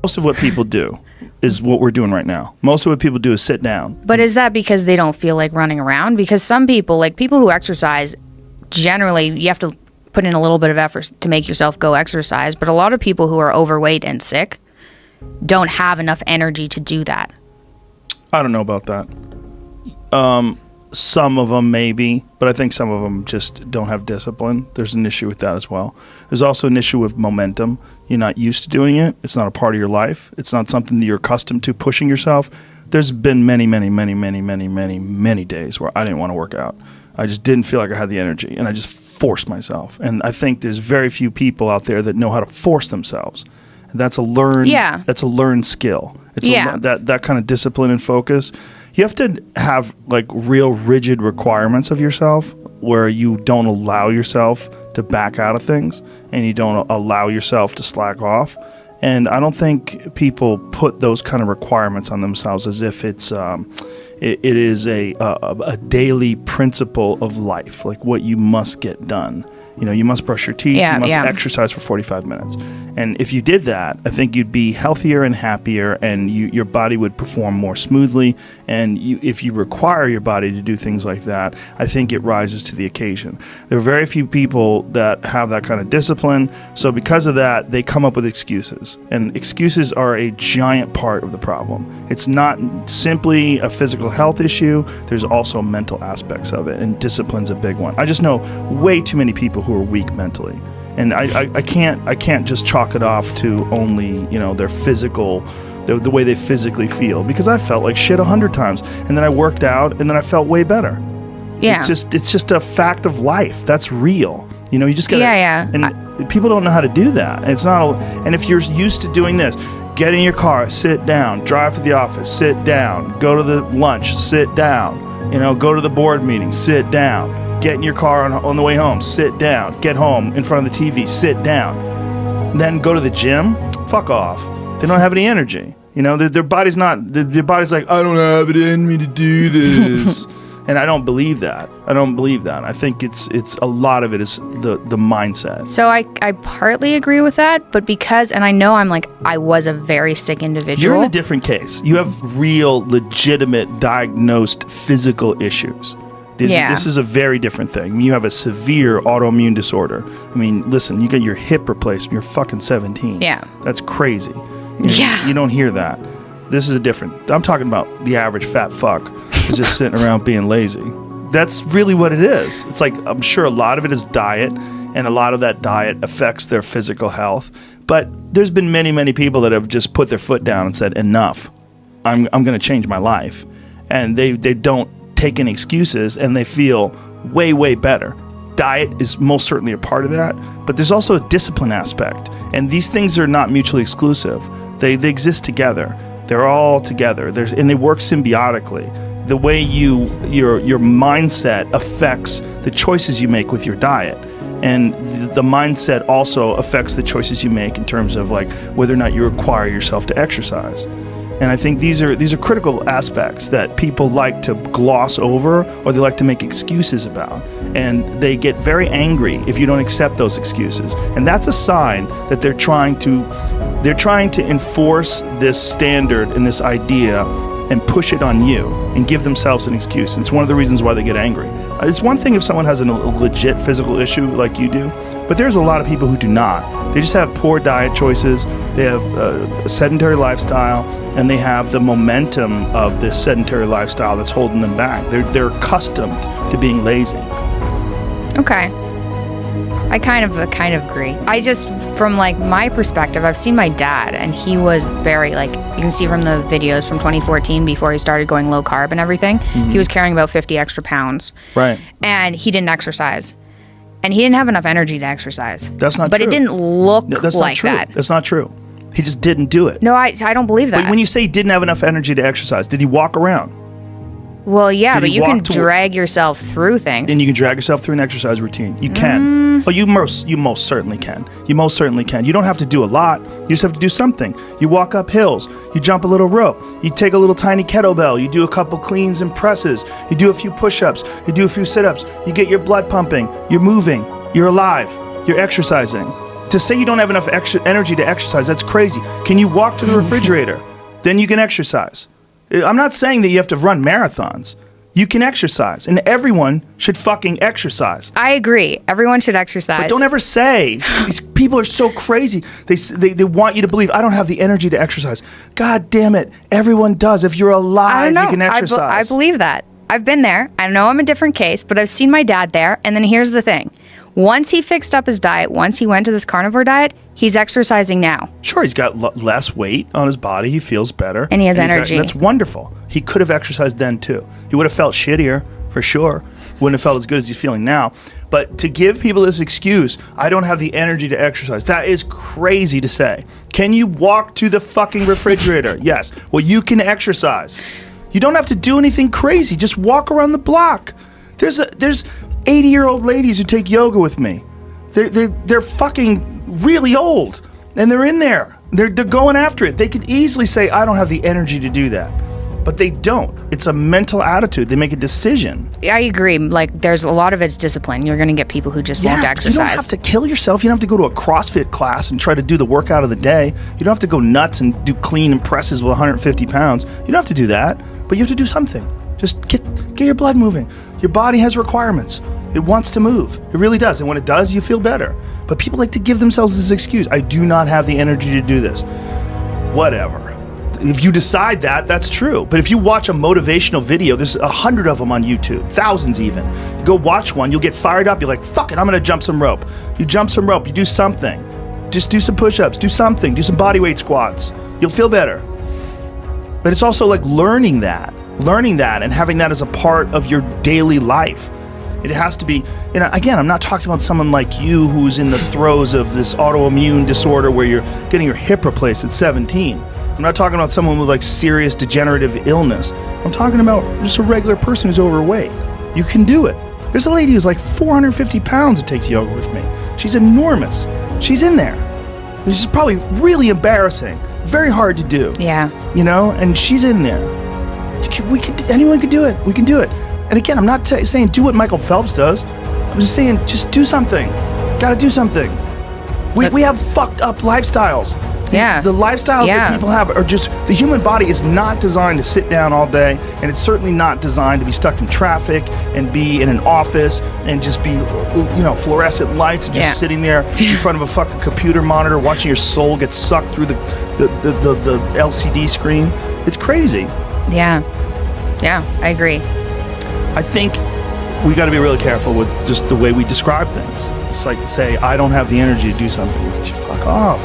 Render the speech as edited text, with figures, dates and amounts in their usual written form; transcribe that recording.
Most of what people do is what we're doing right now. Most of what people do is sit down. But is that because they don't feel like running around? Because some people, like people who exercise, generally you have to put in a little bit of effort to make yourself go exercise. But a lot of people who are overweight and sick don't have enough energy to do that. I don't know about that. Some of them maybe, but I think some of them just don't have discipline. There's an issue with that as well. There's also an issue with momentum. You're not used to doing it. It's not a part of your life. It's not something that you're accustomed to pushing yourself. There's been many days where I didn't want to work out. I just didn't feel like I had the energy, and I just forced myself. And I think there's very few people out there that know how to force themselves. That's a learned. Yeah. That's a learned skill. It's that kind of discipline and focus. You have to have like real rigid requirements of yourself where you don't allow yourself to back out of things and you don't allow yourself to slack off. And I don't think people put those kind of requirements on themselves as if it's it is a daily principle of life, like what you must get done. You know, you must brush your teeth, you must exercise for 45 minutes. And if you did that, I think you'd be healthier and happier, and your body would perform more smoothly. And if you require your body to do things like that, I think it rises to the occasion. There are very few people that have that kind of discipline. So because of that, they come up with excuses. And excuses are a giant part of the problem. It's not simply a physical health issue. There's also mental aspects of it, and discipline's a big one. I just know way too many people who are weak mentally. And I can't just chalk it off to only, you know, their physical, the way they physically feel, because I felt like shit 100 times, and then I worked out, and then I felt way better. Yeah, it's just a fact of life. That's real. You know, you just gotta. And people don't know how to do that. It's not. And if you're used to doing this, get in your car, sit down, drive to the office, sit down, go to the lunch, sit down. You know, go to the board meeting, sit down. Get in your car on the way home, sit down. Get home in front of the TV, sit down. Then go to the gym, fuck off. They don't have any energy. You know, their body's not, their body's like, I don't have it in me to do this. And I don't believe that. I think it's a lot of it is the mindset. So I partly agree with that, but because, and I know I was a very sick individual. You're in a different case. You have real, legitimate, diagnosed physical issues. This is a very different thing. I mean, you have a severe autoimmune disorder. I mean, listen, you get your hip replaced when you're fucking 17. Yeah. That's crazy. You don't hear that. This is a different. I'm talking about the average fat fuck who's just sitting around being lazy. That's really what it is. It's like, I'm sure a lot of it is diet, and a lot of that diet affects their physical health. But there's been many people that have just put their foot down and said, enough. I'm going to change my life. And they don't take any excuses, and they feel way better. Diet is most certainly a part of that, but there's also a discipline aspect, and these things are not mutually exclusive. They exist together. They're all together. And they work symbiotically. The way your mindset affects the choices you make with your diet, and the mindset also affects the choices you make in terms of like whether or not you require yourself to exercise. And I think these are critical aspects that people like to gloss over, or they like to make excuses about. And they get very angry if you don't accept those excuses. And that's a sign that they're trying to enforce this standard and this idea and push it on you and give themselves an excuse. And it's one of the reasons why they get angry. It's one thing if someone has a legit physical issue like you do, but there's a lot of people who do not. They just have poor diet choices, they have a sedentary lifestyle, and they have the momentum of this sedentary lifestyle that's holding them back. They're accustomed to being lazy. Okay. I kind of agree. I just, from like my perspective, I've seen my dad, and he was very like, you can see from the videos from 2014 before he started going low carb and everything, he was carrying about 50 extra pounds. Right. And he didn't exercise. And he didn't have enough energy to exercise. That's not true. But it didn't look that's like not true. that. That's not true. He just didn't do it. No, I don't believe that. But when you say he didn't have enough energy to exercise, did he walk around? Well, yeah, but you can drag yourself through things. And you can drag yourself through an exercise routine. You can. Oh, you most certainly can. You most certainly can. You don't have to do a lot. You just have to do something. You walk up hills. You jump a little rope. You take a little tiny kettlebell. You do a couple cleans and presses. You do a few push-ups. You do a few sit-ups. You get your blood pumping. You're moving. You're alive. You're exercising. To say you don't have enough extra energy to exercise, that's crazy. Can you walk to the refrigerator? Then you can exercise. I'm not saying that you have to run marathons. You can exercise, and everyone should fucking exercise. I agree. Everyone should exercise. But don't ever say, these people are so crazy. They want you to believe, I don't have the energy to exercise. God damn it. Everyone does. If you're alive, you can exercise. I believe that. I've been there. I know I'm a different case, but I've seen my dad there. And then here's the thing. Once he fixed up his diet, once he went to this carnivore diet, he's exercising now. Sure, he's got less weight on his body. He feels better. And he has energy. That's wonderful. He could have exercised then, too. He would have felt shittier, for sure. Wouldn't have felt as good as he's feeling now. But to give people this excuse, I don't have the energy to exercise, that is crazy to say. Can you walk to the fucking refrigerator? Yes. Well, you can exercise. You don't have to do anything crazy. Just walk around the block. There's 80-year-old ladies who take yoga with me. They're fucking really old, and they're in there. They're going after it. They could easily say, I don't have the energy to do that. But they don't. It's a mental attitude. They make a decision. I agree. Like, there's a lot of it's discipline. You're going to get people who just won't exercise. You don't have to kill yourself. You don't have to go to a CrossFit class and try to do the workout of the day. You don't have to go nuts and do clean and presses with 150 pounds. You don't have to do that, but you have to do something. Just get your blood moving. Your body has requirements. It wants to move. It really does. And when it does, you feel better. But people like to give themselves this excuse. I do not have the energy to do this. Whatever. If you decide that, that's true. But if you watch a motivational video, there's 100 of them on YouTube, thousands even. Go watch one, you'll get fired up. You're like, fuck it, I'm gonna jump some rope. You jump some rope, you do something. Just do some push-ups, do something, do some body weight squats. You'll feel better. But it's also like learning that and having that as a part of your daily life. It has to be, again, I'm not talking about someone like you who's in the throes of this autoimmune disorder where you're getting your hip replaced at 17. I'm not talking about someone with like serious degenerative illness. I'm talking about just a regular person who's overweight. You can do it. There's a lady who's like 450 pounds that takes yoga with me. She's enormous. She's in there. Which is probably really embarrassing. Very hard to do. Yeah. And she's in there. Anyone could do it. We can do it. And again, I'm not saying do what Michael Phelps does. I'm just saying just do something. Gotta do something. We have fucked up lifestyles. The lifestyles that people have are just, the human body is not designed to sit down all day, and it's certainly not designed to be stuck in traffic and be in an office and just be, fluorescent lights and just sitting there in front of a fucking computer monitor watching your soul get sucked through the LCD screen. It's crazy. Yeah, I agree. I think we got to be really careful with just the way we describe things. It's like, say, I don't have the energy to do something. Fuck off.